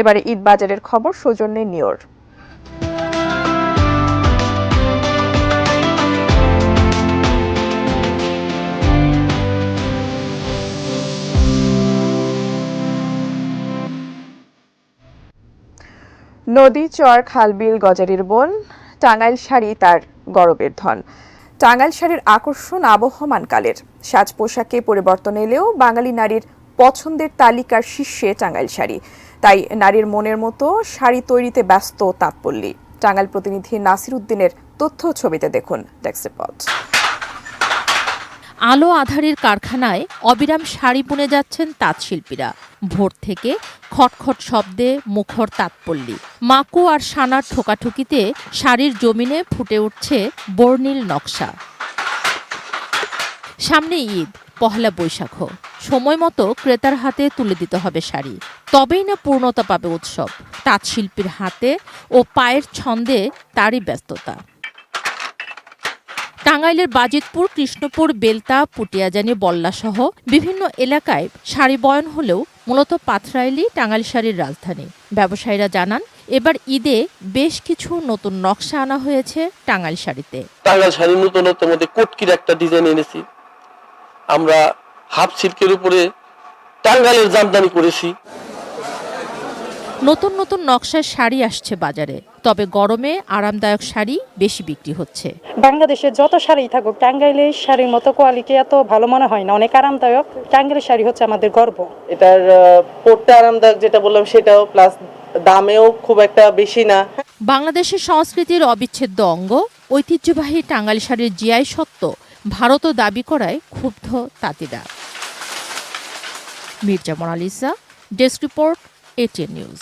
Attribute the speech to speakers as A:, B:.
A: এবারে ঈদ বাজারের খবর সৌজন্যে নিওর। নদী, চর, খালবিল, গজারির বন, টাঙ্গাইল শাড়ি তার গরবের ধন। টাঙ্গাইল শাড়ির আকর্ষণ আবহমানকালের। সাজ পোশাকে পরিবর্তন এলেও বাঙালি নারীর পছন্দের তালিকার শীর্ষে টাঙ্গাইল শাড়ি। তাই নারীর মনের মতো শাড়ি তৈরিতে ব্যস্ত তাঁতপল্লী। টাঙ্গাইল প্রতিনিধি নাসির উদ্দিনের তথ্য ছবিতে দেখুন ডেস্ক রিপোর্ট।
B: আলো আঁধারির কারখানায় অবিরাম শাড়ি বুনে যাচ্ছেন তাঁতশিল্পীরা। ভোর থেকে খটখট শব্দে মুখর তাঁতপল্লী। মাকু আর সানার ঠোকাঠুকিতে শাড়ির জমিনে ফুটে উঠছে বর্ণিল নকশা। সামনে ঈদ, পহেলা বৈশাখও। সময় মতো ক্রেতার হাতে তুলে দিতে হবে শাড়ি, তবেই না পূর্ণতা পাবে উৎসব। তাঁতশিল্পীর হাতে ও পায়ের ছন্দে তারই ব্যস্ততা। টাঙ্গাইলের বাজিতপুর, কৃষ্ণপুর, বেলতা, পুটিয়াজানি, বল্লাসহ বিভিন্ন এলাকায় শাড়ি বয়ন হলেও মূলত পাথরাইলই টাঙ্গাইল শাড়ির রাজধানী। ব্যবসায়ীরা জানান, এবার ঈদে বেশ কিছু নতুন নকশা আনা হয়েছে টাঙ্গাইল শাড়িতে।
C: টাঙ্গাইল শাড়ির নতুনত্বের মধ্যে কোটকির একটা ডিজাইন এনেছি। আমরা হাফ সিল্কের উপরে টাঙ্গাইলের জামদানি করেছি।
B: নতুন নতুন নকশার শাড়ি আসছে বাজারে, তবে গরমে আরামদায়ক শাড়ি বেশি বিক্রি হচ্ছে।
D: বাংলাদেশে যত শাড়ি থাকুক, টাঙ্গাইলের শাড়ির মতো কোয়ালিটি এত ভালো মনে হয় না, অনেক আরামদায়ক। টাঙ্গাইলের শাড়ি হচ্ছে আমাদের গর্ব।
E: এটার পরতে আরামদায়ক যেটা বললাম সেটাও, প্লাস দামেও খুব একটা বেশি না।
B: বাংলাদেশের সংস্কৃতির অবিচ্ছেদ্য অঙ্গ ঐতিহ্যবাহী টাঙ্গাইল শাড়ির জিআই সত্ত্ব ভারতও দাবি করায় ক্ষুব্ধ তাঁতিরা। Mirza Monalisa, desk report, ATN news.